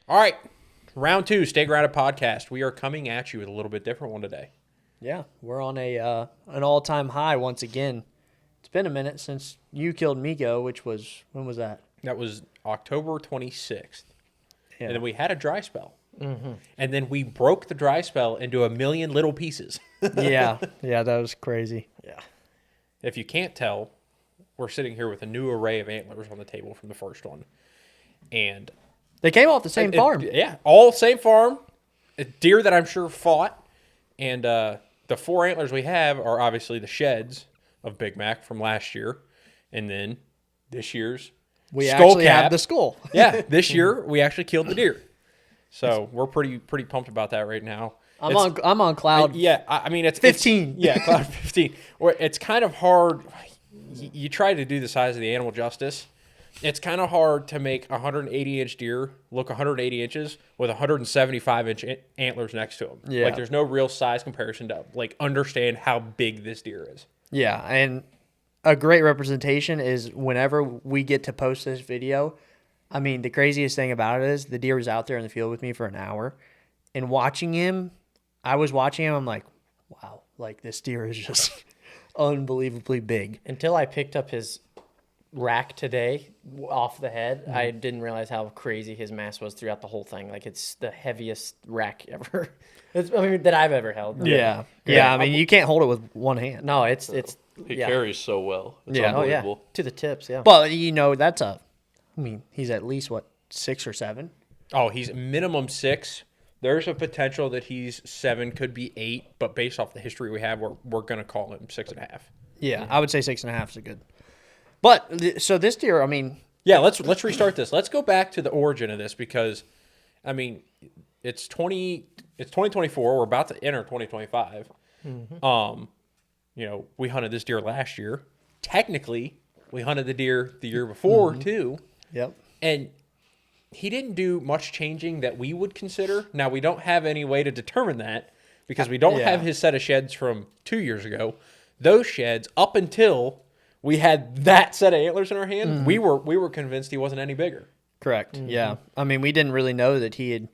All right, round 2, Stay Grounded podcast. We are coming at you with a little bit different one today. Yeah, we're on an all-time high once again. It's been a minute since you killed Miko, which was, when was that? That was October 26th. Yeah. And then we had a dry spell. Mm-hmm. And then we broke the dry spell into a million little pieces. yeah, that was crazy. Yeah. If you can't tell, we're sitting here with a new array of antlers on the table from the first one. And they came off the same farm. Yeah, all same farm. A deer that I'm sure fought. And the 4 antlers we have are obviously the sheds of Big Mac from last year. And then this year's we skull actually cap. have the skull. Yeah, this year we actually killed the deer. So we're pretty pumped about that right now. I'm on cloud. I mean it's 15. Cloud 15. Or it's kind of hard. You try to do the size of the animal justice. It's kind of hard to make a 180-inch deer look 180 inches with 175-inch antlers next to him. Yeah. Like there's no real size comparison to like understand how big this deer is. Yeah, and a great representation is whenever we get to post this video. I mean, the craziest thing about it is the deer was out there in the field with me for an hour, and watching him, I'm like, wow, like this deer is just unbelievably big. Until I picked up his rack today off the head, I didn't realize how crazy his mass was throughout the whole thing. Like it's the heaviest rack ever. That I've ever held. Yeah. I mean, you can't hold it with one hand. No, it's He carries so well. It's Yeah. unbelievable. to the tips. Yeah. But he's at least 6 or 7. Oh, he's minimum 6. There's a potential that he's 7, could be 8, but based off the history we have, we're going to call him 6.5. Yeah, I would say 6.5 is a good. But so this deer, I mean, yeah, let's restart this. Let's go back to the origin of this because, I mean, it's 2024. We're about to enter 2025. Mm-hmm. We hunted this deer last year. Technically, we hunted the deer the year before too. Yep. And he didn't do much changing that we would consider. Now, we don't have any way to determine that because we don't have his set of sheds from 2 years ago. Those sheds, up until we had that set of antlers in our hand, we were convinced he wasn't any bigger. Correct. Mm-hmm. Yeah. I mean, we didn't really know that he had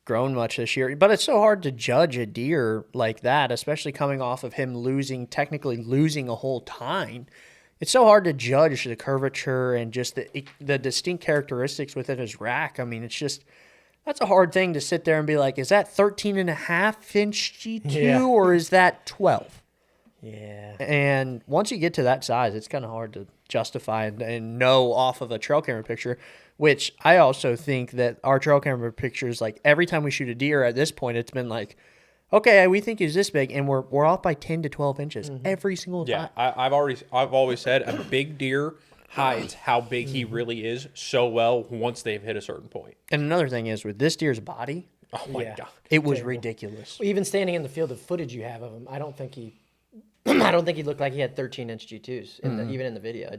grown much this year. But it's so hard to judge a deer like that, especially coming off of him technically losing a whole tine. It's so hard to judge the curvature and just the distinct characteristics within his rack. I mean, that's a hard thing to sit there and be like, is that 13.5-inch G2 or is that 12? Yeah. And once you get to that size, it's kind of hard to justify and know off of a trail camera picture, which I also think that our trail camera pictures, like every time we shoot a deer at this point, it's been like, okay, we think he's this big, and we're off by 10 to 12 inches every single time. Yeah, I've always said a big deer hides how big he really is so well once they've hit a certain point. And another thing is, with this deer's body, Oh my God. it was ridiculous. Well, even standing in the field, the footage you have of him, I don't think he looked like he had 13-inch G2s even in the video.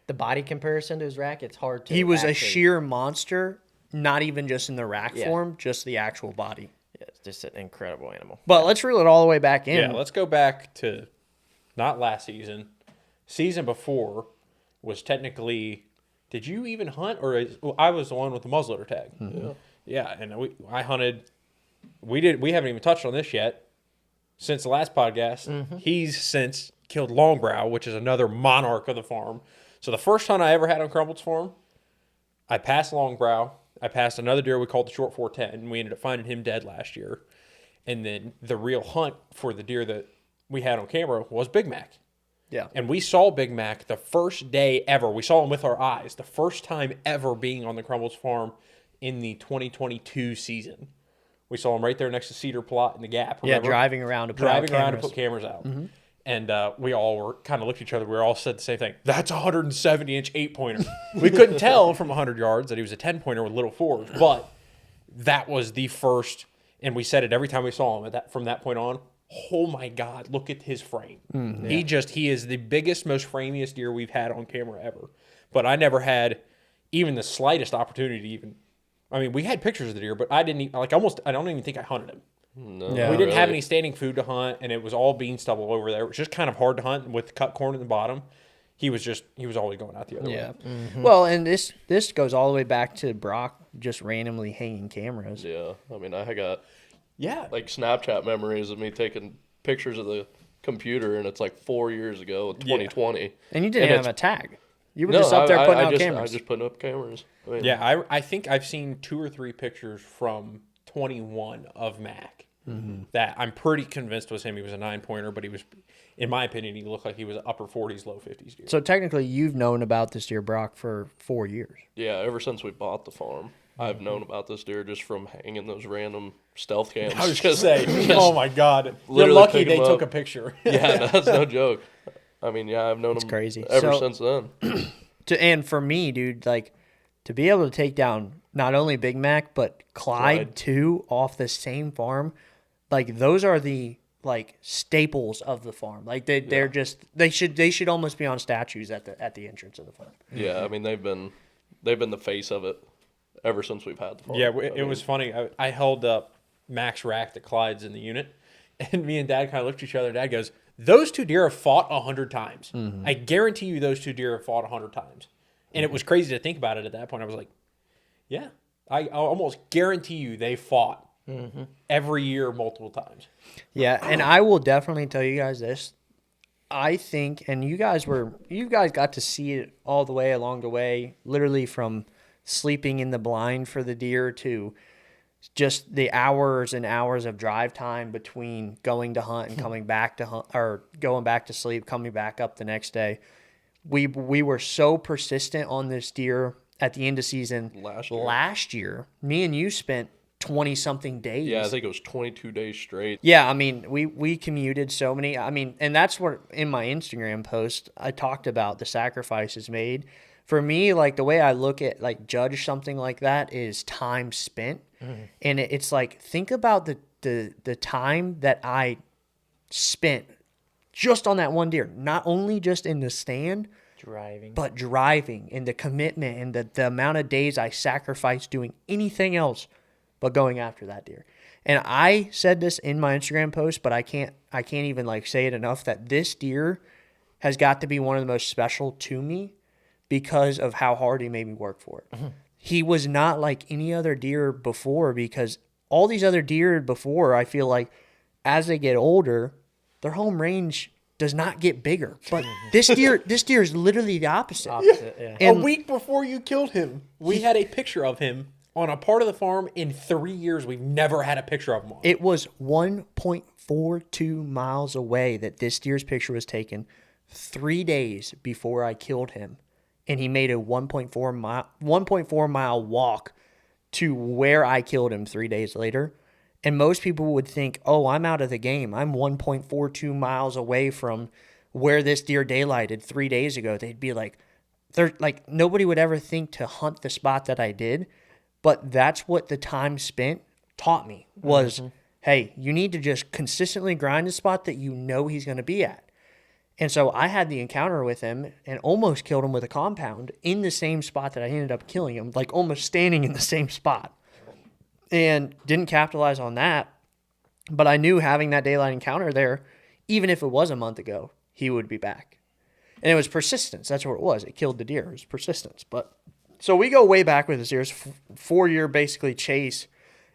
The body comparison to his rack, it's hard to. He was a sheer monster, not even just in the rack form, just the actual body. Yeah, it's just an incredible animal. But let's reel it all the way back in. Yeah, let's go back to not last season. Season before was technically. Did you even hunt, I was the one with the muzzleloader tag? Mm-hmm. Yeah, and I hunted. We haven't even touched on this yet. Since the last podcast, he's since killed Longbrow, which is another monarch of the farm. So the first hunt I ever had on Crumble's farm, I passed Longbrow. I passed another deer we called the Short 410, and we ended up finding him dead last year. And then the real hunt for the deer that we had on camera was Big Mac. Yeah. And we saw Big Mac the first day ever. We saw him with our eyes, the first time ever being on the Crumbles farm in the 2022 season. We saw him right there next to Cedar Plot in the Gap. Remember? Yeah, driving around to put cameras out. Mm-hmm. And we all were kind of looked at each other. We all said the same thing. That's a 170-inch 8-pointer. We couldn't tell from 100 yards that he was a 10-pointer with little fours, but that was the first. And we said it every time we saw him from that point on. Oh my God! Look at his frame. He is the biggest, most framiest deer we've had on camera ever. But I never had even the slightest opportunity to even. I mean, we had pictures of the deer, but I didn't I don't even think I hunted him. No, we didn't have any standing food to hunt, and it was all bean stubble over there. It was just kind of hard to hunt with cut corn in the bottom. he was always going out the other way. Well, and this goes all the way back to Brock just randomly hanging cameras. Yeah, I mean, I got Yeah. like Snapchat memories of me taking pictures of the computer, and it's like 4 years ago, 2020. And you didn't And have a tag. You were No, just up there putting out I cameras. just putting up cameras. I mean, Yeah, I think I've seen 2 or 3 pictures from 21 of Mac that I'm pretty convinced was him. He was a 9-pointer, but he was, in my opinion, he looked like he was upper 40s, low 50s deer. So technically, you've known about this deer, Brock, for 4 years. yeah, ever since we bought the farm, I've known about this deer just from hanging those random stealth cams. I was just say, oh my God, you're literally lucky pick they 'em took up. a picture. Yeah, that's no joke. I mean, yeah, I've known him crazy. ever So- since then. And for me, dude, like to be able to take down not only Big Mac but Clyde too off the same farm, like those are the like staples of the farm. Like they're just they should almost be on statues at the entrance of the farm. Yeah, I mean, they've been the face of it ever since we've had the farm. Yeah, I it mean, was funny. I held up Mac's rack that Clyde's in the unit, and me and Dad kind of looked at each other. Dad goes, "Those 2 deer have fought 100 times. I guarantee you, those 2 deer have fought 100 times." And it was crazy to think about it at that point. I was like, "Yeah, I almost guarantee you they fought every year, multiple times." Yeah, and I will definitely tell you guys this. I think, and you guys got to see it all the way along the way, literally from sleeping in the blind for the deer to just the hours and hours of drive time between going to hunt and coming back to hunt, or going back to sleep, coming back up the next day. We were so persistent on this deer at the end of season last year. Me and you spent 20-something days. Yeah, I think it was 22 days straight. Yeah, I mean, we commuted so many. I mean, and that's what in my Instagram post I talked about the sacrifices made. For me, like the way I look at like judge something like that is time spent, and it's like think about the time that I spent just on that one deer, not only just in the stand, but driving and the commitment and the amount of days I sacrificed doing anything else but going after that deer. And I said this in my Instagram post, but I can't even like say it enough that this deer has got to be one of the most special to me because of how hard he made me work for it. He was not like any other deer before, because all these other deer before, I feel like as they get older, their home range does not get bigger. But this deer is literally the opposite. Yeah. And a week before you killed him, we had a picture of him on a part of the farm. In 3 years, we've never had a picture of him on. it was 1.42 miles away that this deer's picture was taken 3 days before I killed him. And he made a 1.4 mile walk to where I killed him 3 days later. And most people would think, oh, I'm out of the game. I'm 1.42 miles away from where this deer daylighted 3 days ago. They'd be like, nobody would ever think to hunt the spot that I did. But that's what the time spent taught me was, hey, you need to just consistently grind the spot that you know he's going to be at. And so I had the encounter with him and almost killed him with a compound in the same spot that I ended up killing him, like almost standing in the same spot. And didn't capitalize on that. But I knew having that daylight encounter there, even if it was a month ago, he would be back. And it was persistence. That's what it was. It killed the deer. It was persistence. But so we go way back with this deer. It's 4-year basically chase.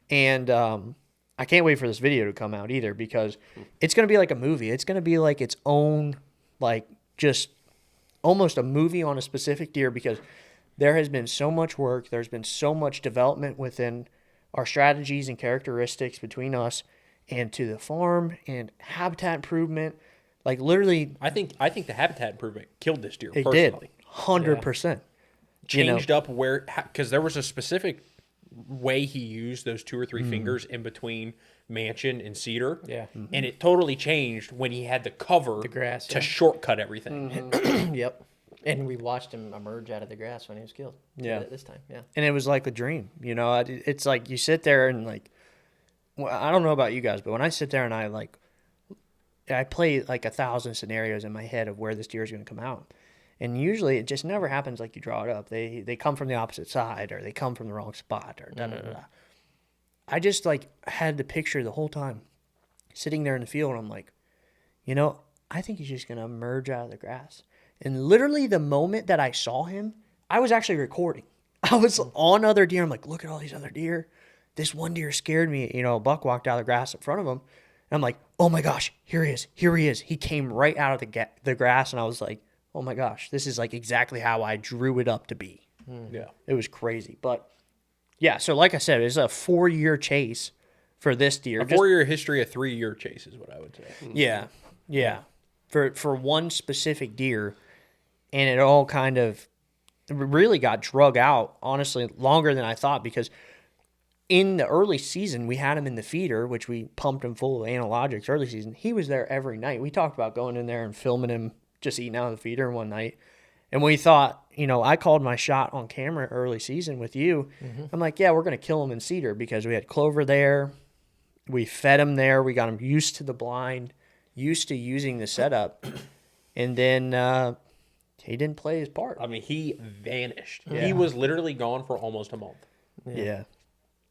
And I can't wait for this video to come out either, because it's going to be like a movie. It's going to be like its own, like just almost a movie on a specific deer, because there has been so much work. There's been so much development within our strategies and characteristics between us and to the farm and habitat improvement. Like literally, I think the habitat improvement killed this deer it personally. did 100%. Changed up where, because there was a specific way he used those 2 or 3 fingers in between Mansion and Cedar. Yeah. And it totally changed when he had the cover, The grass, to yeah. shortcut everything. Yep. And we watched him emerge out of the grass when he was killed. Yeah. This time. Yeah. And it was like a dream, you know. It's like you sit there and like, well, I don't know about you guys, but when I sit there and I play like 1,000 scenarios in my head of where this deer is going to come out, and usually it just never happens like you draw it up. They come from the opposite side, or they come from the wrong spot, or da da da. I just like had the picture the whole time, sitting there in the field, and I'm like, you know, I think he's just going to emerge out of the grass. And literally the moment that I saw him, I was actually recording. I was on other deer. I'm like, look at all these other deer. This one deer scared me. You know, a buck walked out of the grass in front of him. And I'm like, oh my gosh, here he is. Here he is. He came right out of the grass. And I was like, oh my gosh, this is like exactly how I drew it up to be. Yeah. It was crazy. But yeah, so like I said, it's a 4-year chase for this deer. A 4-year history, a 3-year chase is what I would say. Yeah, yeah. For one specific deer, and it all kind of really got drug out, honestly, longer than I thought, because in the early season, we had him in the feeder, which we pumped him full of analogics early season. He was there every night. We talked about going in there and filming him just eating out of the feeder one night. And we thought, you know, I called my shot on camera early season with you. I'm like, yeah, we're going to kill him in cedar because we had clover there. We fed him there. We got him used to the blind, used to using the setup. And then he didn't play his part. I mean, he vanished. Yeah. He was literally gone for almost a month. Yeah.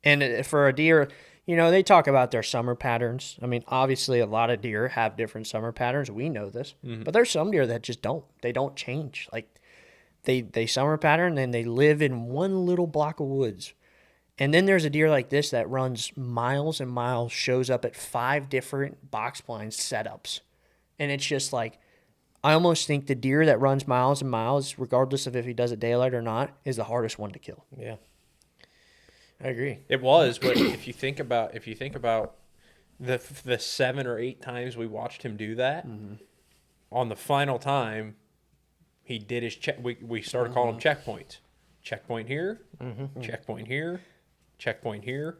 And for a deer, you know, they talk about their summer patterns. I mean, obviously, a lot of deer have different summer patterns. We know this. But there's some deer that just don't. They don't change. Like, they summer pattern, and they live in one little block of woods. And then there's a deer like this that runs miles and miles, shows up at 5 different box blind setups. And it's just like, I almost think the deer that runs miles and miles, regardless of if he does it daylight or not, is the hardest one to kill. Yeah. I agree. It was, but if you think about the 7 or 8 times we watched him do that, on the final time, he did his check. We started calling them checkpoints. Checkpoint here, checkpoint here, checkpoint here.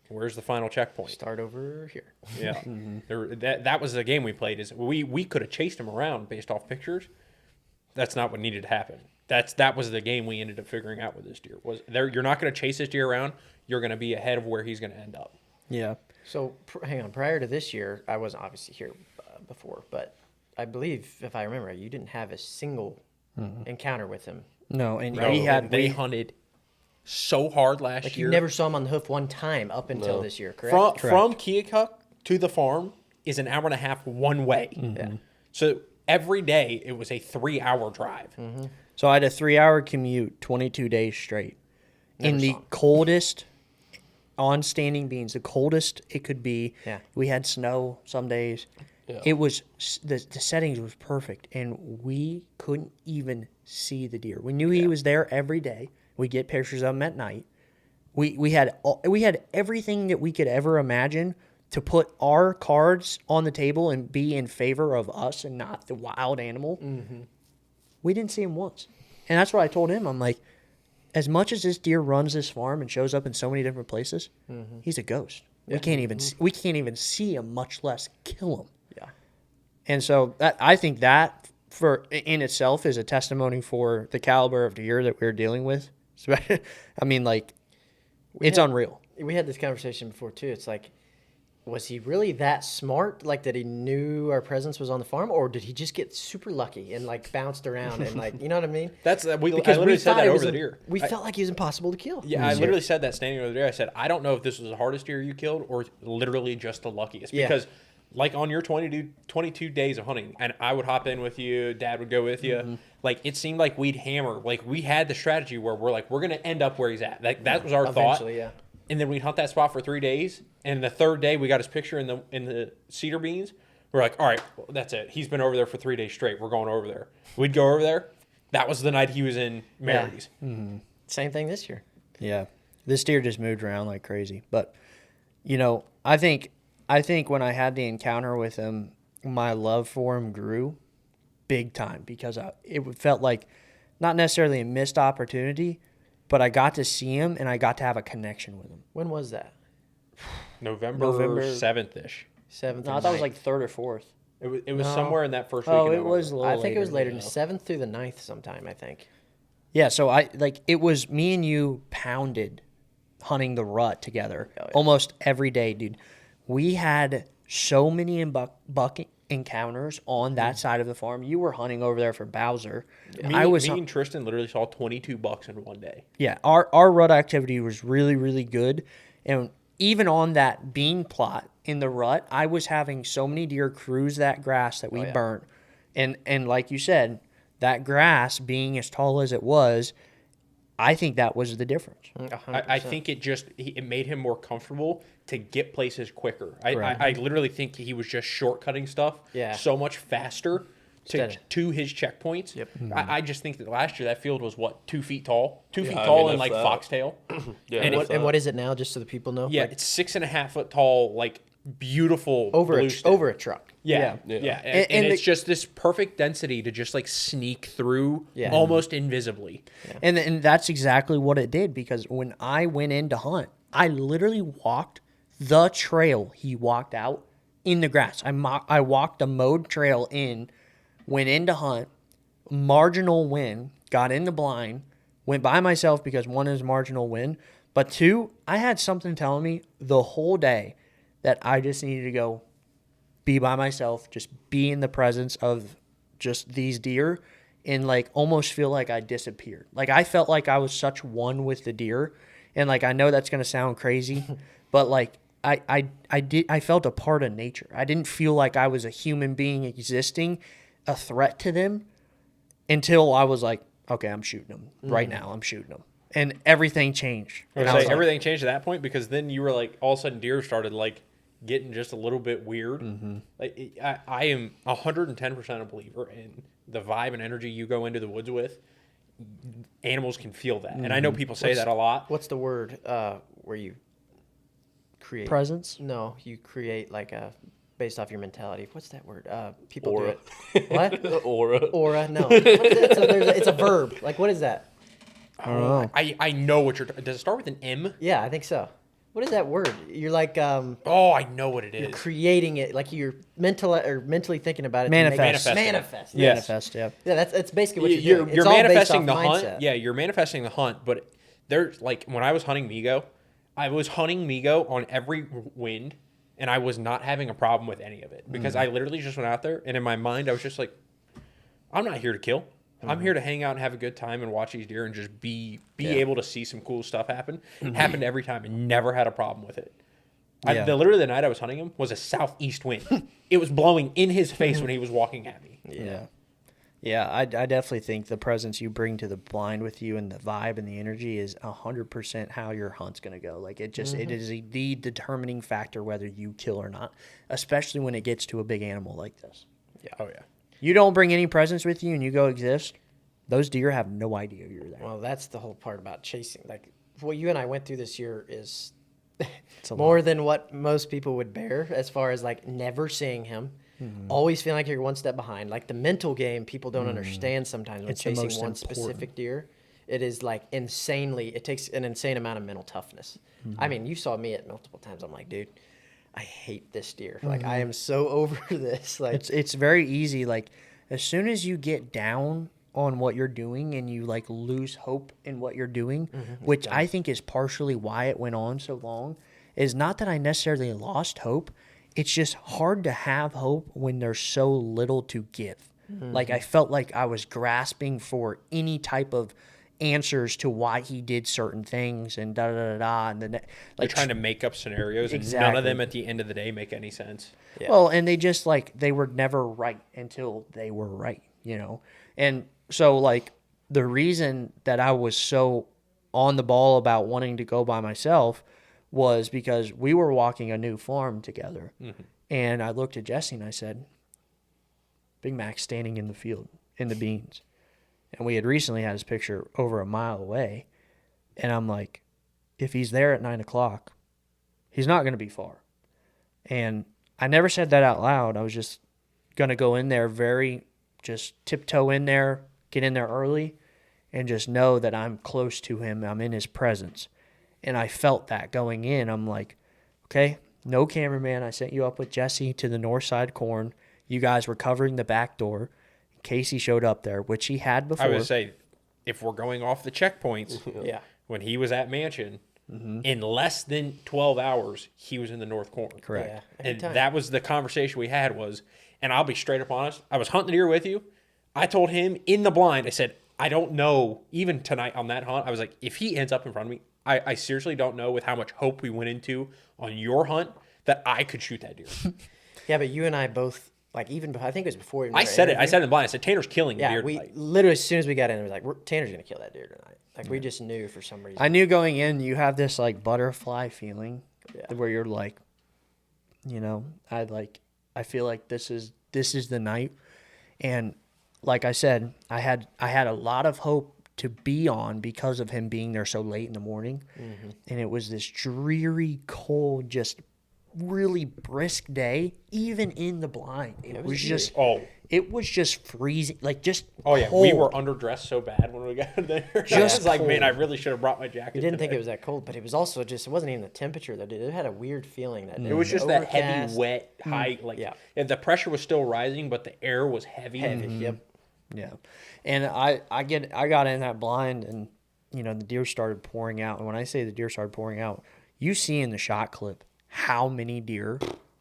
Where's the final checkpoint? Start over here. Yeah, that was the game we played. Is we could have chased him around based off pictures. That's not what needed to happen. That was the game we ended up figuring out with this deer. You're not going to chase this deer around. You're going to be ahead of where he's going to end up. Yeah. So hang on. Prior to this year, I wasn't obviously here before, but I believe, if I remember, you didn't have a single encounter with him. No, and No, they hunted so hard last Like year. you never saw him on the hoof one time up until this year, correct? From Keokuk to the farm is an hour and a half one way. Yeah. So every day it was a 3-hour drive. So I had a 3-hour commute, 22 days straight. In the coldest, on standing beans, the coldest it could be. Yeah. We had snow some days. Yeah. It was, the settings was perfect, and we couldn't even see the deer. We knew he was there every day. We get pictures of him at night. We had everything that we could ever imagine to put our cards on the table and be in favor of us and not the wild animal. We didn't see him once. And that's what I told him. I'm like, as much as this deer runs this farm and shows up in so many different places, he's a ghost. We can't even see him, much less kill him. Yeah. And so I think that in itself is a testimony for the caliber of deer that we're dealing with. I mean, like, it's unreal. We had this conversation before too. It's like, was he really that smart? Like that he knew our presence was on the farm, or did he just get super lucky and like bounced around and like, you know what I mean? That's I Because literally said thought that it over was the deer. We felt like he was impossible to kill. Yeah, I literally said that standing over the deer. I said, I don't know if this was the hardest deer you killed or literally just the luckiest. Yeah. Because like on your 22 days of hunting, and I would hop in with you, Dad would go with you. Like it seemed like we'd hammer. Like we had the strategy where we're like, we're gonna end up where he's at. Like that was our thought. Eventually, yeah. And then we'd hunt that spot for 3 days. And the third day, we got his picture in the cedar beans. We're like, all right, well, that's it. He's been over there for 3 days straight. We're going over there. We'd go over there. That was the night he was in Mary's. Same thing this year. Yeah. This deer just moved around like crazy. But, you know, I think when I had the encounter with him, my love for him grew big time because it felt like not necessarily a missed opportunity, but I got to see him and I got to have a connection with him. When was that? November 7th-ish. 7th. No, I thought it was like 3rd or 4th. It was somewhere in that first week. Oh, of it November. was a little I think it was later, than 7th through the 9th sometime, I think. Yeah, so it was me and you pounded hunting the rut together almost every day, dude. We had so many buck encounters on that side of the farm. You were hunting over there for Bowser. Me and Tristan literally saw 22 bucks in one day. Yeah, our rut activity was really, really good. And even on that bean plot in the rut, I was having so many deer cruise that grass that we burnt. And like you said, that grass being as tall as it was, I think that was the difference. 100%. I think it made him more comfortable to get places quicker. I literally think he was just shortcutting stuff so much faster to his checkpoints. Yep. I just think that last year that field was, what, 2 feet tall? 2 feet I tall mean, and if like that. foxtail. Yeah, And what is it now, just so the people know? Yeah, Like, it's 6.5 foot tall, like beautiful over blue a, stem. over a truck. Yeah, Yeah. yeah. And And it's the- just this perfect density to just like sneak through Yeah. almost invisibly. And that's exactly what it did, because when I went in to hunt, I literally walked the trail he walked out in the grass. I walked a mowed trail in, went in to hunt, marginal win, got in the blind, went by myself because one is marginal win, but two, I had something telling me the whole day that I just needed to go be by myself, just be in the presence of just these deer, and like almost feel like I disappeared. Like I felt like I was such one with the deer, and like I know that's gonna sound crazy, but like I felt a part of nature. I didn't feel like I was a human being existing, a threat to them, until I was like, okay, I'm shooting them right now. I'm shooting them, and everything changed. I And would I say was like, everything changed at that point, because then you were like, all of a sudden deer started like getting just a little bit weird. Like I am 110% a believer in the vibe and energy you go into the woods with. Animals can feel that, and I know people say that a lot. What's the word where you create presence. No, you create like a based off your mentality. What's that word? People Aura. do it. What? Aura. Aura? No. What is it? So it's a verb. Like, what is that? I know what you're. Does it start with an M? Yeah, I think so. What is that word? You're like Oh, I know what it is. creating it, like you're mentally thinking about it. to make it- Manifest. Manifest. Yes. Manifest, yeah. Yeah, that's basically what You're doing. It's all based manifesting the off hunt. mindset. Yeah, you're manifesting the hunt. But there's like when I was hunting Migo, I was hunting Migo on every wind, and I was not having a problem with any of it because I literally just went out there, and in my mind I was just like, I'm not here to kill. I'm here to hang out and have a good time and watch these deer and just be able to see some cool stuff happen. It happened every time and never had a problem with it. Yeah. Literally the night I was hunting him was a southeast wind. It was blowing in his face when he was walking at me. Yeah. Yeah, I definitely think the presence you bring to the blind with you and the vibe and the energy is 100% how your hunt's going to go. Like it just, it is the determining factor whether you kill or not, especially when it gets to a big animal like this. Yeah. Oh yeah. You don't bring any presence with you and you go exist, those deer have no idea you're there. Well, that's the whole part about chasing. Like what you and I went through this year is a more than what most people would bear, as far as like never seeing him, always feeling like you're one step behind. Like the mental game, people don't understand sometimes when It's the chasing most one important. specific deer. It is like insanely. It takes an insane amount of mental toughness. I mean, you saw me at multiple times. I'm like, dude, I hate this deer. Like I am so over this. Like It's very easy. Like as soon as you get down on what you're doing and you like lose hope in what you're doing, which I think is partially why it went on so long, is not that I necessarily lost hope. It's just hard to have hope when there's so little to give. Like I felt like I was grasping for any type of answers to why he did certain things and da da da da. And then Like like trying to make up scenarios, and none Exactly. of them at the end of the day make any sense. Well, and they just like they were never right until they were right, you know? And so like the reason that I was so on the ball about wanting to go by myself was because we were walking a new farm together. And I looked at Jesse and I said, Big Mac's standing in the field in the beans. And we had recently had his picture over a mile away. And I'm like, if he's there at 9:00, he's not going to be far. And I never said that out loud. I was just going to go in there just tiptoe in there, get in there early, and just know that I'm close to him. I'm in his presence. And I felt that going in. I'm like, okay, no cameraman. I sent you up with Jesse to the north side corn. You guys were covering the back door. Casey showed up there, which he had before. I would say, if we're going off the checkpoints, yeah. when he was at Mansion, in less than 12 hours, he was in the North Corner. Correct. Yeah. And Anytime. that was the conversation we had was, and I'll be straight up honest, I was hunting the deer with you. I told him in the blind, I said, I don't know, even tonight on that hunt, I was like, if he ends up in front of me, I seriously don't know with how much hope we went into on your hunt that I could shoot that deer. Yeah, but you and I both Like even I think it was before. I said it. I said in the blind. I said Tanner's killing the Yeah, deer we tonight. literally as soon as we got in, we was like, Tanner's gonna kill that deer tonight. Like we just knew for some reason. I knew going in, you have this like butterfly feeling Yeah. where you're like, I feel like this is the night. And like I said, I had a lot of hope to be on because of him being there so late in the morning. Mm-hmm. And it was this dreary, cold, just really brisk day, even in the blind. It was just it was just freezing, like just Oh yeah, cold. we were underdressed so bad when we got there. Just I was like, man, cold. I really should have brought my jacket. We didn't think today. it was that cold, but it was also just, it wasn't even the temperature that did. It had a weird feeling that day. It was just that heavy, Overcast. wet, high. Like Yeah. and the pressure was still rising, but the air was heavy. Yep. Yeah. And I got in that blind, and the deer started pouring out. And when I say the deer started pouring out, you see in the shot clip how many deer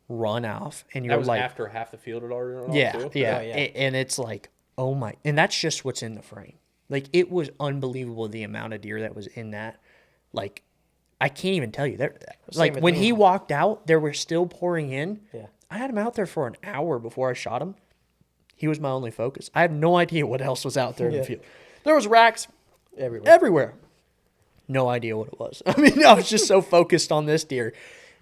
run off, and you're That was like, after half the field had already run yeah, off too. yeah, Oh, yeah. And it's like, oh my, and that's just what's in the frame. Like it was unbelievable the amount of deer that was in that. Like I can't even tell you. There, like with when me. he walked out, there were still pouring in. Yeah. I had him out there for an hour before I shot him. He was my only focus. I have no idea what else was out there in the field. There was racks everywhere. No idea what it was. I mean, I was just so focused on this deer.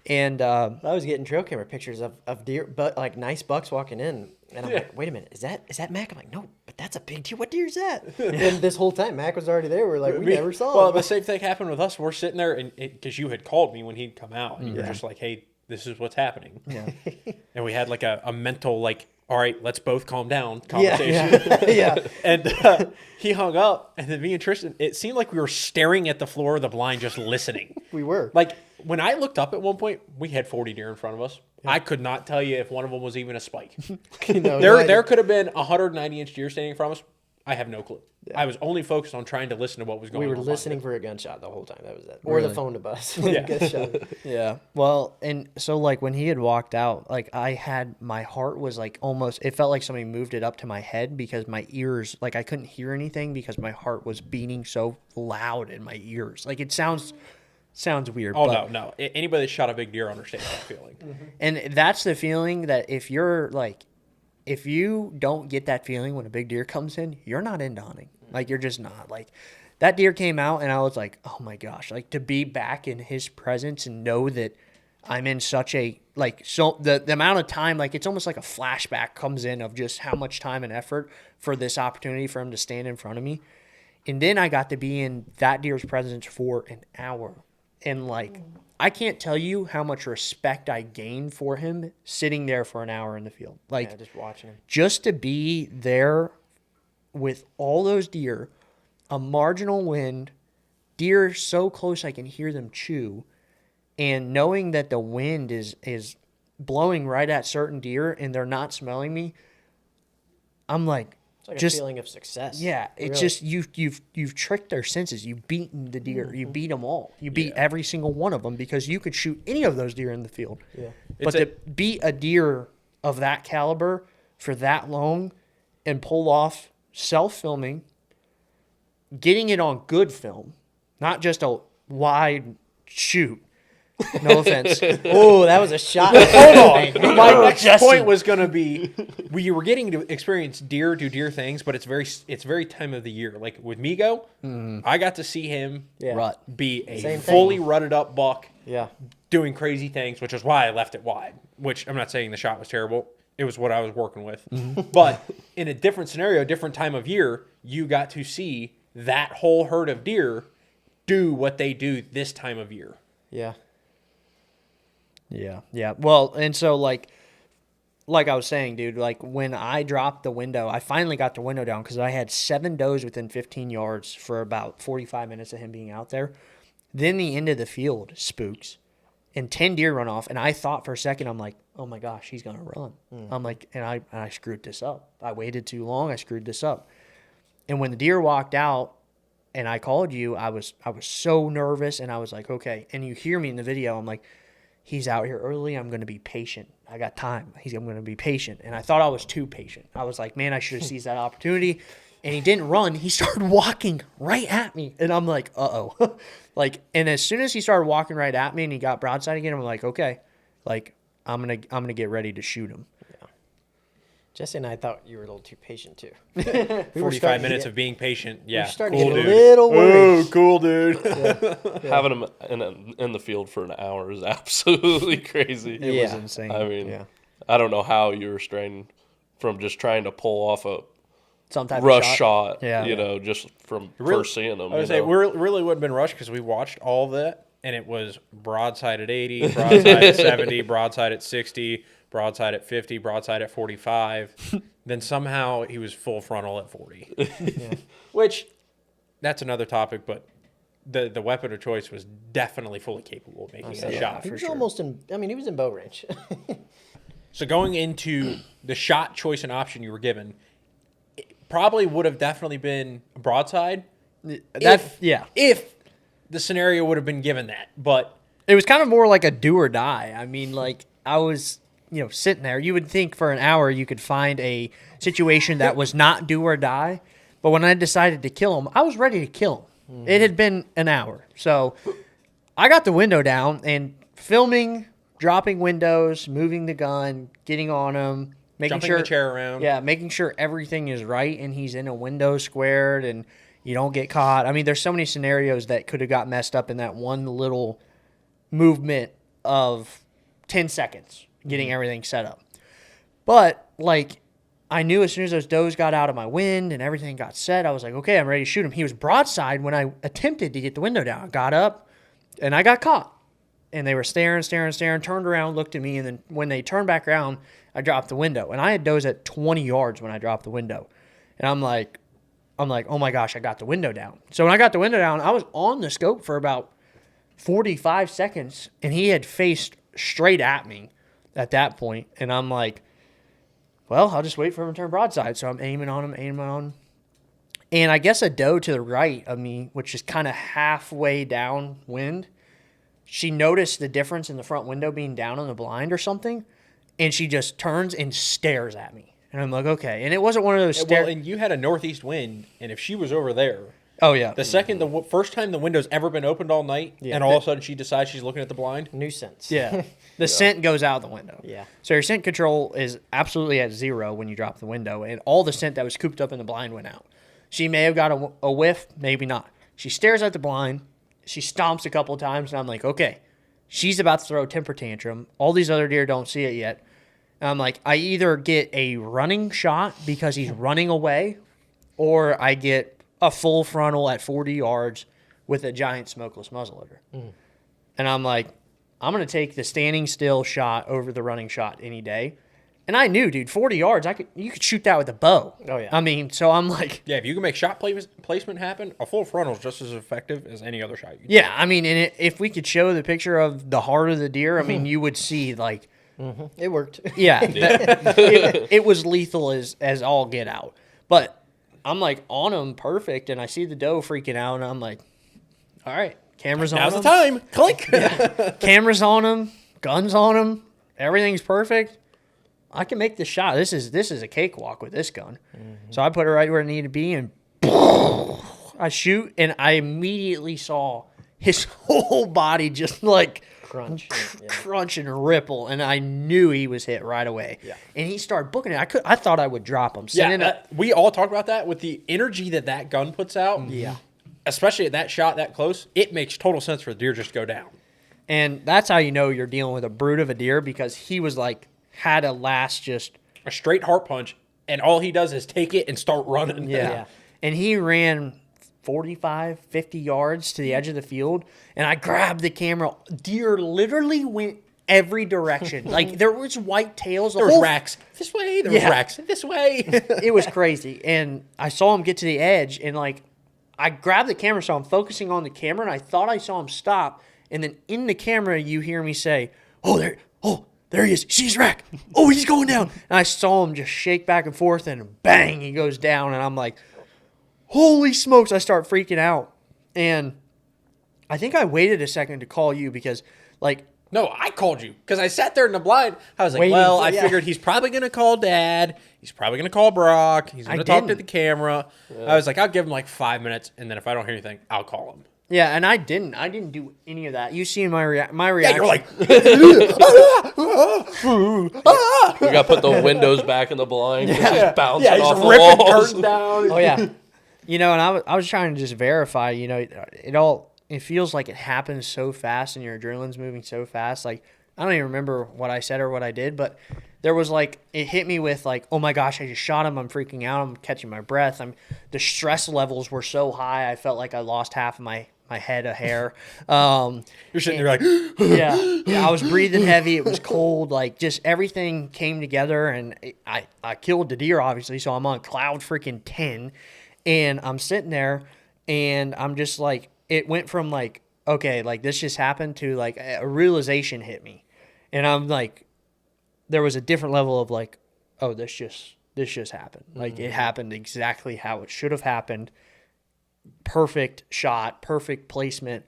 And I was getting trail camera pictures of deer, but like nice bucks walking in, and I'm like, wait a minute, is that Mac? I'm like, no, but that's a big deer. What deer is that? And this whole time, Mac was already there. We're like, we never saw Well, him. the same thing happened with us. We're sitting there, and because you had called me when he'd come out, and you were just like, hey, this is what's happening. yeah. And we had like a mental like, all right, let's both calm down Yeah, conversation. yeah. And he hung up, and then me and Tristan, it seemed like we were staring at the floor of the blind, just listening. We were. Like when I looked up at one point, we had 40 deer in front of us. I could not tell you if one of them was even a spike. There could have been 190-inch deer standing in front of us. I have no clue. I was only focused on trying to listen to what was going on. We were listening for a gunshot the whole time. That was it. Or the phone to bus. Gunshot. Yeah. Well, and so like when he had walked out, like my heart was like almost, it felt like somebody moved it up to my head because my ears, like I couldn't hear anything because my heart was beating so loud in my ears. Like it sounds weird. Oh, but, no. Anybody that shot a big deer understands that feeling. And that's the feeling that if you don't get that feeling when a big deer comes in, you're not into hunting. Like you're just not. Like that deer came out and I was like, oh my gosh, like to be back in his presence and know that I'm in such a, like, so the amount of time, like it's almost like a flashback comes in of just how much time and effort for this opportunity for him to stand in front of me. And then I got to be in that deer's presence for an hour. And like, I can't tell you how much respect I gained for him sitting there for an hour in the field. Like, Yeah, just watching him. just to be there with all those deer, a marginal wind, deer so close I can hear them chew, and knowing that the wind is blowing right at certain deer and they're not smelling me, I'm like, It's like just a feeling of success. yeah, it's Really. just you've tricked their senses. You've beaten the deer. You beat them all. You beat every single one of them because you could shoot any of those deer in the field. Yeah. But to beat a deer of that caliber for that long and pull off self-filming, getting it on good film, not just a wide shoot. No offense. Oh, that was a shot. Hold on. My next Jesse. point was going to be, we were getting to experience deer do deer things, but it's very time of the year. Like with Migo, I got to see him Yeah. Rut. be a Same thing. fully rutted up buck Yeah. doing crazy things, which is why I left it wide, which I'm not saying the shot was terrible. It was what I was working with. But in a different scenario, different time of year, you got to see that whole herd of deer do what they do this time of year. Yeah. Yeah. Well, and so like I was saying, dude, like when I dropped the window, I finally got the window down because I had 7 does within 15 yards for about 45 minutes of him being out there. Then the end of the field spooks and 10 deer run off. And I thought for a second, I'm like, oh my gosh, he's going to run. I'm like, and I screwed this up. I waited too long. I screwed this up. And when the deer walked out and I called you, I was so nervous and I was like, okay. And you hear me in the video. I'm like, he's out here early. I'm going to be patient. I got time. I'm going to be patient. And I thought I was too patient. I was like, man, I should have seized that opportunity. And he didn't run. He started walking right at me. And I'm like, uh-oh. Like, and as soon as he started walking right at me and he got broadside again, I'm like, okay, like I'm going to get ready to shoot him. Jesse and I thought you were a little too patient too. 45 minutes of being patient. Yeah, starting cool to get dude. a little worried. Oh, cool dude. Having him in the field for an hour is absolutely crazy. It was insane. I mean, Yeah. I don't know how you restrain from just trying to pull off a Some type rush of shot. Yeah. You know, just from Really- first seeing them. I would you say know? we really wouldn't have been rushed because we watched all that, and it was broadside at 80, broadside at 70, broadside at 60, broadside at 50, broadside at 45. Then somehow he was full frontal at 40. Which, that's another topic, but the weapon of choice was definitely fully capable of making a shot. He was almost in. I mean, he was in bow range. So going into the shot choice and option you were given, it probably would have definitely been a broadside. If the scenario would have been given that, but It was kind of more like a do or die. I mean, like I was, sitting there. You would think for an hour you could find a situation that was not do or die, but when I decided to kill him, I was ready to kill him. It had been an hour, so I got the window down and filming, dropping windows, moving the gun, getting on him, making jumping sure the chair around. Yeah, making sure everything is right and he's in a window squared and you don't get caught. I mean, there's so many scenarios that could have got messed up in that one little movement of 10 seconds getting everything set up. But, like, I knew as soon as those does got out of my wind and everything got set, I was like, okay, I'm ready to shoot him. He was broadside when I attempted to get the window down. I got up and I got caught. And they were staring, turned around, looked at me, and then when they turned back around, I dropped the window. And I had does at 20 yards when I dropped the window. And I'm like, oh my gosh, I got the window down. So when I got the window down, I was on the scope for about 45 seconds, and he had faced straight at me at that point. And I'm like, well, I'll just wait for him to turn broadside. So I'm aiming on him. And I guess a doe to the right of me, which is kind of halfway downwind, she noticed the difference in the front window being down on the blind or something, and she just turns and stares at me. And I'm like, okay. And it wasn't one of those Well, and you had a northeast wind, and if she was over there, oh, yeah. the first time the window's ever been opened all night, and all of a sudden she decides she's looking at the blind. New sense. Yeah. The scent goes out the window. Yeah. So your scent control is absolutely at 0 when you drop the window, and all the scent that was cooped up in the blind went out. She may have got a whiff, maybe not. She stares at the blind. She stomps a couple of times, and I'm like, okay, she's about to throw a temper tantrum. All these other deer don't see it yet. And I'm like, I either get a running shot because he's running away, or I get a full frontal at 40 yards with a giant smokeless muzzleloader. And I'm like, I'm going to take the standing still shot over the running shot any day. And I knew, dude, 40 yards, you could shoot that with a bow. Oh, yeah. I mean, so I'm like, Yeah, if you can make shot placement happen, a full frontal is just as effective as any other shot you can. yeah, I mean, and if we could show the picture of the heart of the deer, I mean, you would see, like, It worked. yeah, it was lethal as all get out. But I'm like on him perfect, and I see the doe freaking out, and I'm like, all right, cameras on Now's him. the time. Click. Cameras on him, guns on him, everything's perfect. I can make this shot. This is a cakewalk with this gun. So I put it right where it needed to be, and I shoot, and I immediately saw his whole body just like Crunch. Yeah. crunch and ripple, and I knew he was hit right away. Yeah. And he started booking it. I thought I would drop him. Yeah, Sending it. we all talked about that with the energy that gun puts out. Yeah. Especially at that shot that close, it makes total sense for the deer just to go down. And that's how you know you're dealing with a brute of a deer, because he was like had a last just A straight heart punch, and all he does is take it and start running. Yeah. And he ran 45, 50 yards to the edge of the field, and I grabbed the camera. Deer literally went every direction. Like, there was white tails. There was racks this way. There was Yeah. racks this way. It was crazy. And I saw him get to the edge, and, like, I grabbed the camera, so I'm focusing on the camera, and I thought I saw him stop. And then in the camera, you hear me say, there he is. She's rack. Oh, he's going down. And I saw him just shake back and forth, and bang, he goes down. And I'm like, holy smokes, I start freaking out. And I think I waited a second to call you because, like, No, I called you because I sat there in the blind. I was like, Waiting well, for- I yeah. figured he's probably going to call Dad. He's probably going to call Brock. He's going to talk to didn't. the camera. I was like, I'll give him like 5 minutes, and then if I don't hear anything, I'll call him. Yeah, and I didn't do any of that. You seen my reaction? You're like, We got to put the windows back in the blind. It's just bouncing he's off the ripping walls. curtain down. Oh yeah. And I was trying to just verify. It feels like it happens so fast, and your adrenaline's moving so fast. Like I don't even remember what I said or what I did, but there was like it hit me with like, oh my gosh, I just shot him. I'm freaking out. I'm catching my breath. The stress levels were so high. I felt like I lost half of my head of hair. You're sitting there like, Yeah, I was breathing heavy. It was cold. Like just everything came together, and I killed the deer obviously. So I'm on cloud freaking 10, and I'm sitting there, and I'm just like, it went from like, okay, like this just happened to like a realization hit me, and I'm like, there was a different level of like, oh, this just happened. Like it happened exactly how it should have happened. Perfect shot, perfect placement.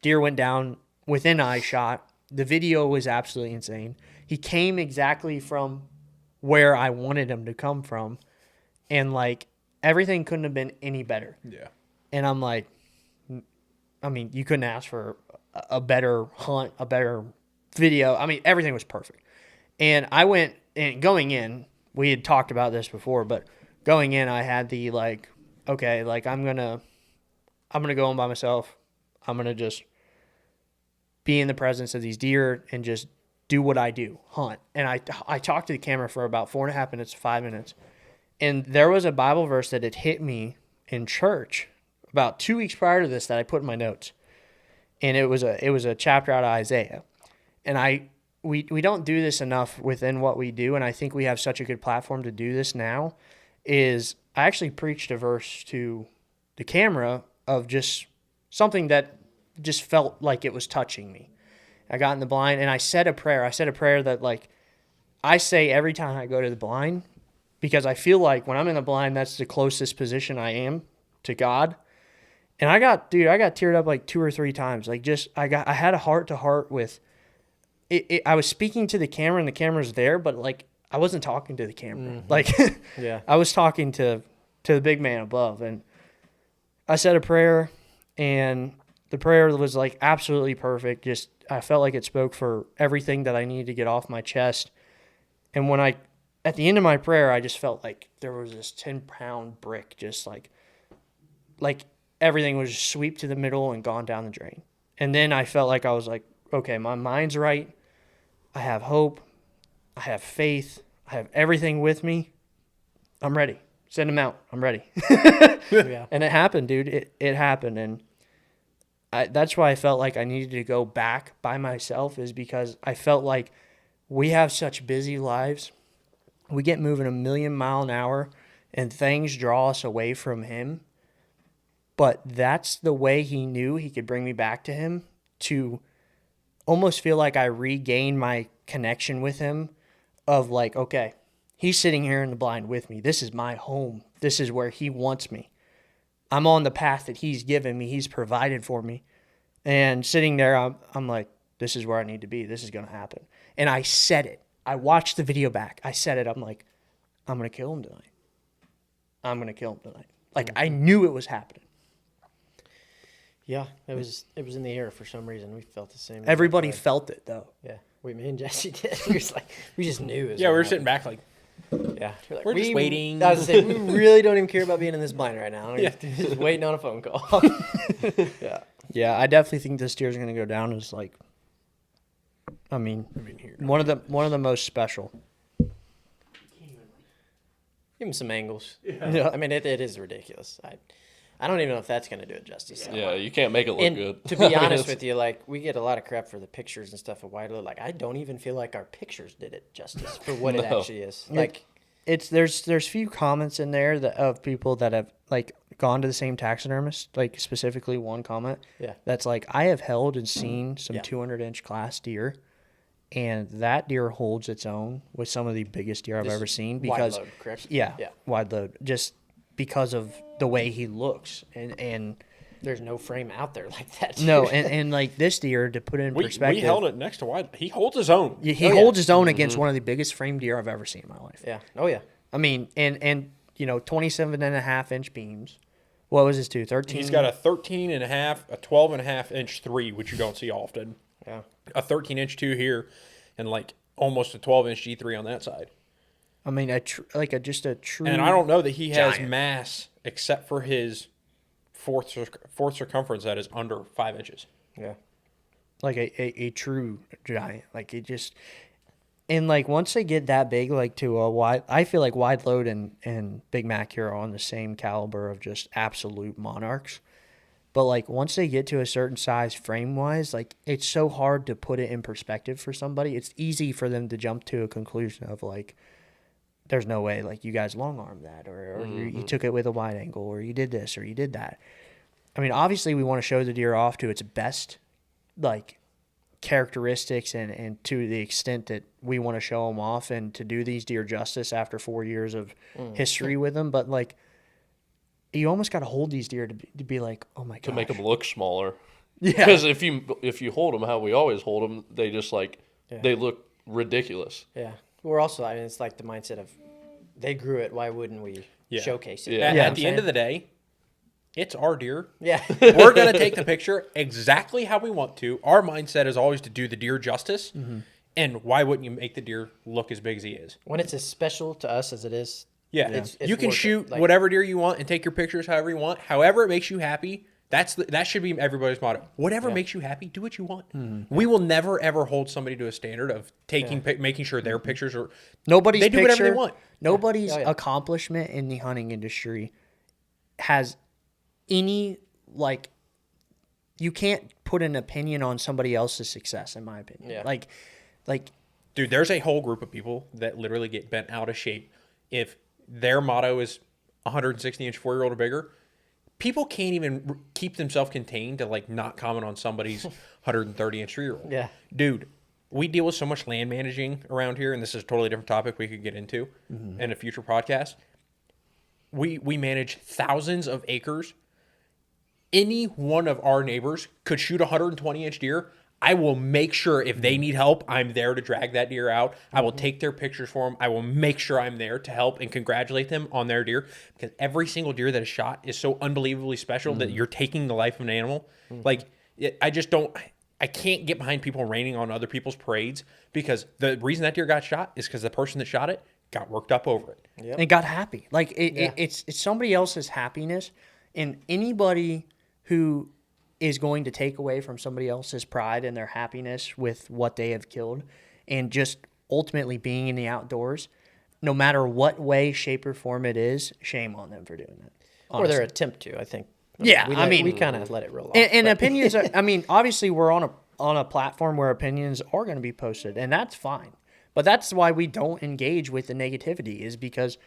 Deer went down within eye shot. The video was absolutely insane. He came exactly from where I wanted him to come from, and like everything couldn't have been any better. yeah. And I'm like, I mean, you couldn't ask for a better hunt, a better video. I mean, everything was perfect. And I went, and going in, we had talked about this before, but going in, I had the like, okay, like I'm gonna go in by myself. I'm gonna just be in the presence of these deer and just do what I do, hunt. And I talked to the camera for about 4.5 minutes, 5 minutes, and there was a Bible verse that had hit me in church about 2 weeks prior to this that I put in my notes, and it was a chapter out of Isaiah, and we don't do this enough within what we do, and I think we have such a good platform to do this now. Is I actually preached a verse to the camera of just something that just felt like it was touching me. I got in the blind and I said a prayer. I said a prayer that like I say every time I go to the blind, because I feel like when I'm in the blind, that's the closest position I am to God. And I got teared up like 2 or 3 times. Like I had a heart to heart with it. I was speaking to the camera and the camera's there, but like I wasn't talking to the camera. Mm-hmm. Like Yeah. I was talking to the big man above, and I said a prayer, and the prayer was like absolutely perfect. Just I felt like it spoke for everything that I needed to get off my chest. And when at the end of my prayer, I just felt like there was this 10-pound brick, just like everything was just swept to the middle and gone down the drain. And then I felt like I was like, okay, my mind's right. I have hope. I have faith. I have everything with me. I'm ready. Send him out. I'm ready. Yeah. And it happened, dude. It happened. And that's why I felt like I needed to go back by myself, is because I felt like we have such busy lives. We get moving 1,000,000 miles an hour, and things draw us away from him. But that's the way he knew he could bring me back to him, to almost feel like I regained my connection with him of like, okay, he's sitting here in the blind with me. This is my home. This is where he wants me. I'm on the path that he's given me. He's provided for me. And sitting there, I'm like, this is where I need to be. This is going to happen. And I said it. I watched the video back. I said it. I'm like, I'm going to kill him tonight. I'm going to kill him tonight. Like, I knew it was happening. Yeah, it was in the air for some reason. We felt the same. Everybody felt it, though. Yeah, me and Jesse did. We was like, we just knew. It was Yeah, we were gonna sitting back like, happen. Yeah, we're just waiting. I was saying, we really don't even care about being in this blind right now. Yeah. Just waiting on a phone call. Yeah. Yeah, I definitely think this deer's going to go down as like, I mean, one of the most special. Give him some angles. Yeah. I mean, it is ridiculous. I don't even know if that's going to do it justice. Yeah, you can't make it look And good. to be honest with you, like, we get a lot of crap for the pictures and stuff of Whitelo. Like, I don't even feel like our pictures did it justice for what it No. actually is. Like, There's few comments in there of people that have like gone to the same taxidermist, like specifically one comment. Yeah. That's like, I have held and seen some Yeah. 200-inch class deer, and that deer holds its own with some of the biggest deer I've This ever seen, wide because load, correct? yeah, Yeah. wide load, just because of the way he looks, and There's no frame out there like that. no, and like this deer, to put it in we perspective, held it next to White. He holds his own. he Oh, yeah. holds his own against one of the biggest frame deer I've ever seen in my life. Yeah. Oh, yeah. I mean, and 27.5-inch beams, What was his 13? He's got a 13 and a half, a 12 and a half inch 3, which you don't see often. Yeah. A 13 inch 2 here, and like almost a 12 inch G3 on that side. I mean, just a true. And I don't know that he has giant. mass except for his fourth circumference that is under 5 inches. Yeah. Like a true giant. Like it just. And like once they get that big, like to a wide, I feel like Wide Load and Big Mac here are on the same caliber of just absolute monarchs. But like once they get to a certain size frame wise, like it's so hard to put it in perspective for somebody. It's easy for them to jump to a conclusion of like, there's no way like you guys long armed that, or you took it with a wide angle, or you did this, or you did that. I mean, obviously we want to show the deer off to its best, like characteristics and to the extent that we want to show them off and to do these deer justice after 4 years of history with them. But like, you almost got to hold these deer to be like, oh my god, to make them look smaller. Yeah. Because if you hold them how we always hold them, they just like they look ridiculous. Yeah. We're also, I mean, it's like the mindset of they grew it. Why wouldn't we showcase it? Yeah. At the end of the day, it's our deer. Yeah. We're going to take the picture exactly how we want to. Our mindset is always to do the deer justice. And why wouldn't you make the deer look as big as he is? When it's as special to us as it is. Yeah. It's You can worth it. shoot Like, whatever deer you want and take your pictures however you want. However it makes you happy. That should be everybody's motto. Whatever makes you happy, do what you want. We will never ever hold somebody to a standard of making sure their pictures are. Nobody's They do picture, whatever they want. Nobody's Oh, yeah. accomplishment in the hunting industry has any like. You can't put an opinion on somebody else's success, in my opinion. Yeah. Like, Dude, there's a whole group of people that literally get bent out of shape if their motto is 160-inch 4-year-old or bigger. People can't even keep themselves contained to like not comment on somebody's 130-inch 3-year-old. Yeah. Dude, we deal with so much land managing around here, and this is a totally different topic we could get into in a future podcast. We manage thousands of acres. Any one of our neighbors could shoot a 120-inch deer. I will make sure if they need help, I'm there to drag that deer out. I will take their pictures for them. I will make sure I'm there to help and congratulate them on their deer, because every single deer that is shot is so unbelievably special that you're taking the life of an animal. Like, I can't get behind people raining on other people's parades, because the reason that deer got shot is because the person that shot it got worked up over it. and got happy. Like it's somebody else's happiness, and anybody who is going to take away from somebody else's pride and their happiness with what they have killed, and just ultimately being in the outdoors, no matter what way, shape, or form it is, shame on them for doing that. or their attempt to, I think. Yeah, We kind of let it roll off. And opinions. I mean, obviously, we're on a platform where opinions are going to be posted, and that's fine. But that's why we don't engage with the negativity, is because,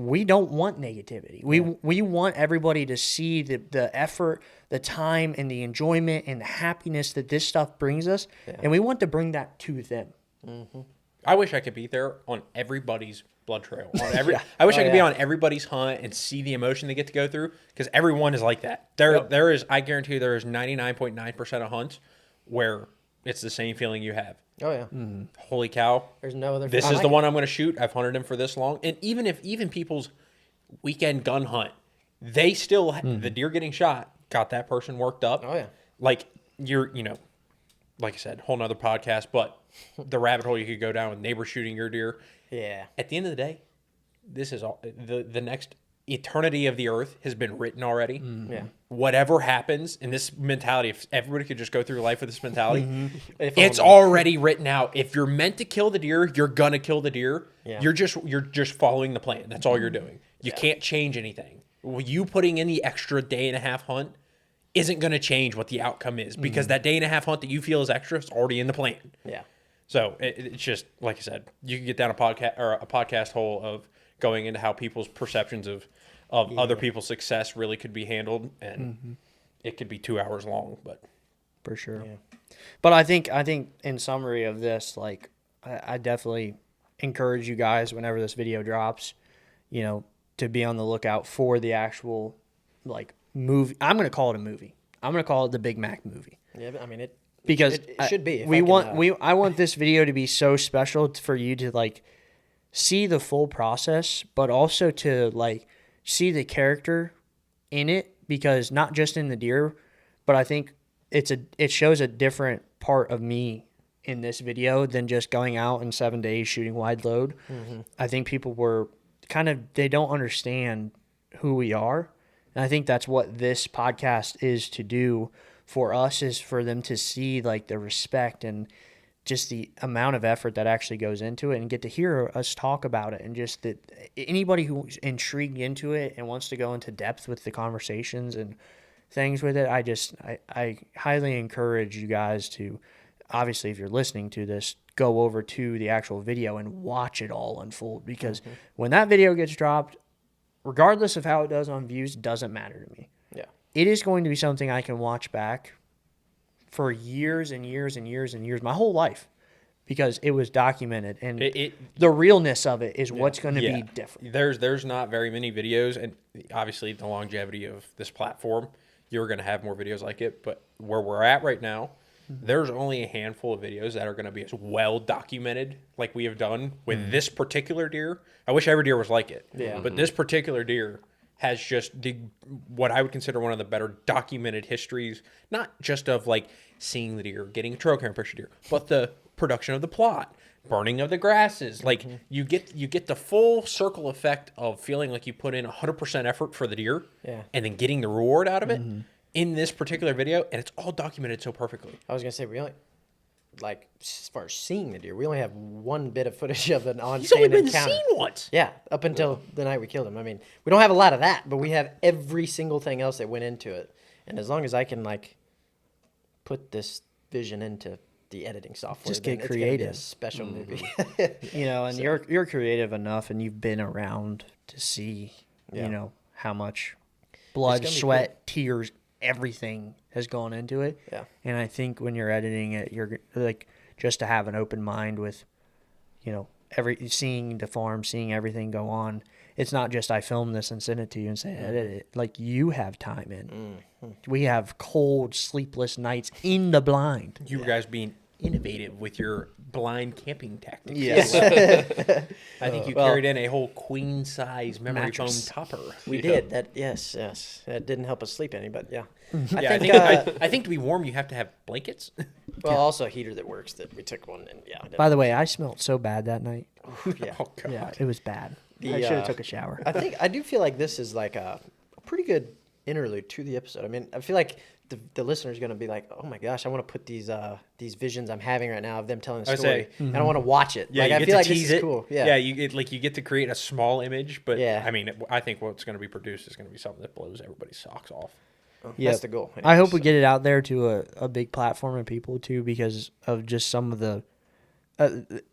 we don't want negativity. We want everybody to see the effort, the time, and the enjoyment and the happiness that this stuff brings us, and we want to bring that to them. I wish I could be there on everybody's blood trail. I wish I could be on everybody's hunt and see the emotion they get to go through, because everyone is like that. There is, I guarantee you, there is 99.9% of hunts where it's the same feeling you have. Oh, yeah. Holy cow. There's no other. This is the one I'm going to shoot. I've hunted him for this long. And even people's weekend gun hunt, they still, the deer getting shot got that person worked up. Oh, yeah. Like, like I said, whole nother podcast, but the rabbit hole you could go down with neighbors shooting your deer. Yeah. At the end of the day, this is all the next eternity of the earth has been written already. Yeah. Whatever happens in this mentality, if everybody could just go through life with this mentality, If it's only. already written out. If you're meant to kill the deer, you're gonna kill the deer. Yeah. You're just following the plan. That's all you're doing. You can't change anything. You putting in the extra day and a half hunt isn't gonna change what the outcome is, because that day and a half hunt that you feel is extra is already in the plan. Yeah. So it's just, like I said, you can get down a podcast hole of going into how people's perceptions of other people's success really could be handled, and it could be 2 hours long, but For sure. Yeah. But I think in summary of this, like, I definitely encourage you guys, whenever this video drops, to be on the lookout for the actual, like, movie. I'm going to call it a movie. I'm going to call it the Big Mac movie. Yeah, but I mean, Because it should be. I want this video to be so special for you to, like, see the full process, but also to, like, see the character in it, because not just in the deer, but I think it shows a different part of me in this video than just going out in 7 days shooting wide load. I think people were they don't understand who we are. And I think that's what this podcast is to do for us, is for them to see like the respect and just the amount of effort that actually goes into it, and get to hear us talk about it. And just that anybody who's intrigued into it and wants to go into depth with the conversations and things with it, I highly encourage you guys to, obviously, if you're listening to this, go over to the actual video and watch it all unfold, because when that video gets dropped, regardless of how it does on views, doesn't matter to me. Yeah. It is going to be something I can watch back for years and years and years and years, my whole life, because it was documented, and the realness of it is what's going to be different. There's not very many videos, and obviously the longevity of this platform, you're going to have more videos like it, but where we're at right now, there's only a handful of videos that are going to be as well documented like we have done with this particular deer. I wish every deer was like it. Yeah. But this particular deer has just what I would consider one of the better documented histories, not just of like seeing the deer, getting a trail camera picture deer, but the production of the plot, burning of the grasses. Like you get the full circle effect of feeling like you put in 100% effort for the deer, and then getting the reward out of it in this particular video, and it's all documented so perfectly. I was gonna say, we only, like, as far as seeing the deer, we only have one bit of footage of an on-stand He's only been encounter. seen once. Yeah, up until the night we killed him. I mean, we don't have a lot of that, but we have every single thing else that went into it. And as long as I can, like, put this vision into the editing software, Just then get it's gonna be a creative. special movie. You know, and you're creative enough, and you've been around to see, Yeah. you know, how much blood, gonna be sweat, tears, everything has gone into it. Yeah. And I think when you're editing it, you're like, just to have an open mind with, you know, seeing the farm, seeing everything go on. It's not just I film this and send it to you and say edit it. Like, you have time in. We have cold, sleepless nights in the blind. You guys being innovative with your blind camping tactics. Yes. I think you carried in a whole queen size memory Mattress. foam topper. We did that. Yes. That didn't help us sleep any, but yeah. I think to be warm you have to have blankets. Well, also a heater that works. That we took one, and yeah. By the way, I smelled so bad that night. Yeah. Oh god. Yeah, it was bad. The, I should have took a shower. I do feel like this is like a pretty good interlude to the episode. I mean, I feel like the listener is going to be like, oh my gosh, I want to put these visions I'm having right now of them telling the story, and I want to watch it. Yeah, like, you I get feel to like tease this is it. cool. Yeah. Yeah, you get to create a small image, but Yeah. I mean, I think what's going to be produced is going to be something that blows everybody's socks off. Yeah, That's the goal. I hope we get it out there to a big platform of people too, because of just some of the.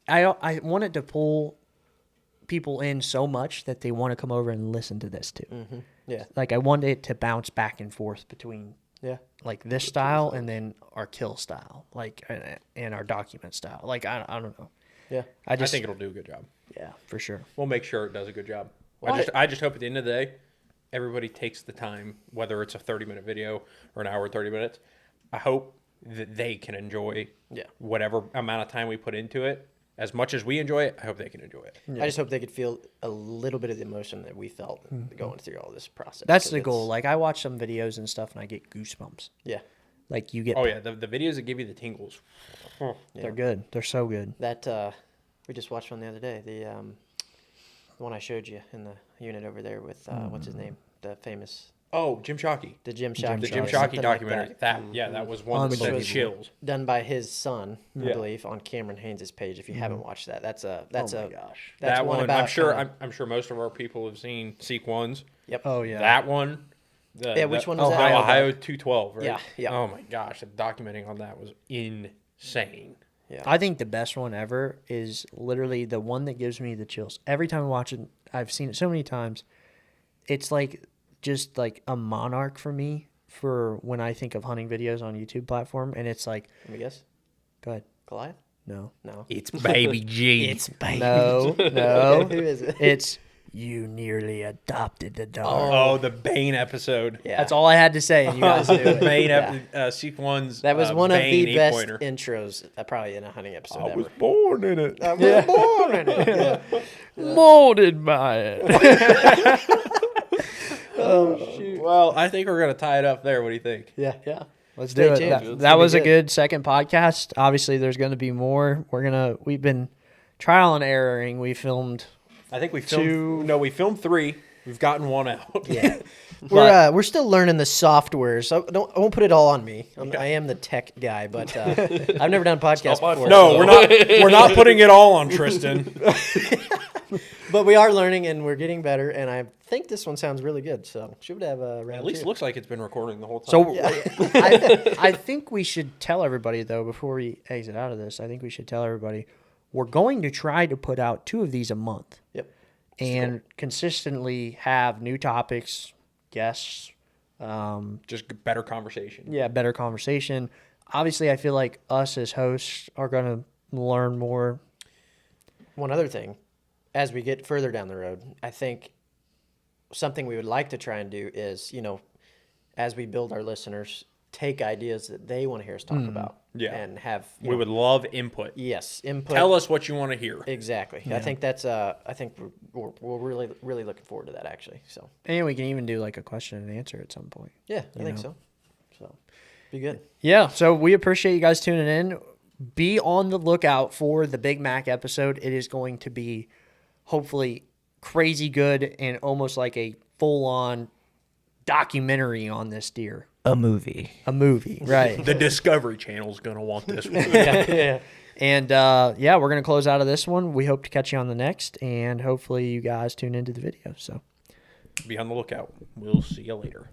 I want it to pull people in so much that they want to come over and listen to this too. Yeah. Like, I want it to bounce back and forth between Yeah. like this style and then our kill style, like, and our document style. Like, I don't know. Yeah. I think it'll do a good job. Yeah, for sure. We'll make sure it does a good job. Well, I just hope at the end of the day, everybody takes the time, whether it's a 30-minute video or an hour and 30 minutes. I hope that they can enjoy whatever amount of time we put into it. As much as we enjoy it, I hope they can enjoy it. I just hope they could feel a little bit of the emotion that we felt going through all this process. That's 'cause the goal. it's- Like, I watch some videos and stuff and I get goosebumps. Yeah. Like, you get, Oh yeah, the videos that give you the tingles. they're good. They're so good. That we just watched one the other day. The one I showed you in the unit over there with what's his name, the famous Oh, Jim Shockey. the Jim Shockey. The Jim something Shockey like documentary. that. That was one that sent me Unbelievable. chills. Done by his son, I Yeah. believe, on Cameron Haynes' page. If you haven't watched that, that's Oh my gosh. That's That one, about I'm sure. kinda- I'm sure most of our people have seen Seek Ones. Yep. Oh yeah. That one. Which one was that? Ohio 212. Right? Yeah, yeah. Oh my gosh, the documenting on that was insane. Yeah. I think the best one ever is literally the one that gives me the chills. Every time I watch it, I've seen it so many times. It's like just like a monarch for me for when I think of hunting videos on YouTube platform, and it's like, Let me guess. go ahead. Goliath? No. No. It's Baby G. It's baby. No, no. Who is it? It's you nearly adopted the dog. Oh, the Bane episode. Yeah. That's all I had to say, and you guys knew it. Bane Seek One's. That was one of Bane the best eight-pointer. intros, probably in a hunting episode I ever. was born in it. I was born in it. Yeah. Molded by it. Well, Well, I think we're gonna tie it up there. What do you think? Yeah. Let's Stay do it. tuned. That, It's that gonna be was a good. good second podcast. Obviously, there's going to be more. We've been trial and erroring. We filmed. I think we filmed. No, we filmed 3. We've gotten 1 out. Yeah. But- We're still learning the software, so I won't put it all on me. I am the tech guy, but I've never done podcasts my before. No, we're not putting it all on Tristan. But we are learning and we're getting better, and I think this one sounds really good. So should have a round At least two. it looks like it's been recording the whole time. So I think we should tell everybody, though, before we exit out of this, I think we should tell everybody we're going to try to put out 2 of these a month. Yep. And consistently have new topics, guests, just better conversation. better conversation. Obviously, I feel like us as hosts are going to learn more. One other thing, as we get further down the road, I think something we would like to try and do is, as we build our listeners, take ideas that they want to hear us talk about. Yeah. And have We would love input. yes, input. Tell us what you want to hear. Exactly. I think that's I think we're really really looking forward to that actually. So And we can even do like a question and answer at some point. yeah, I think so. So be good. Yeah, so we appreciate you guys tuning in. Be on the lookout for the Big Mac episode. It is going to be hopefully crazy good and almost like a full-on documentary on this deer. A movie. A movie, right. The Discovery Channel's going to want this one. Yeah. And we're going to close out of this one. We hope to catch you on the next, and hopefully you guys tune into the video. So Be on the lookout. We'll see you later.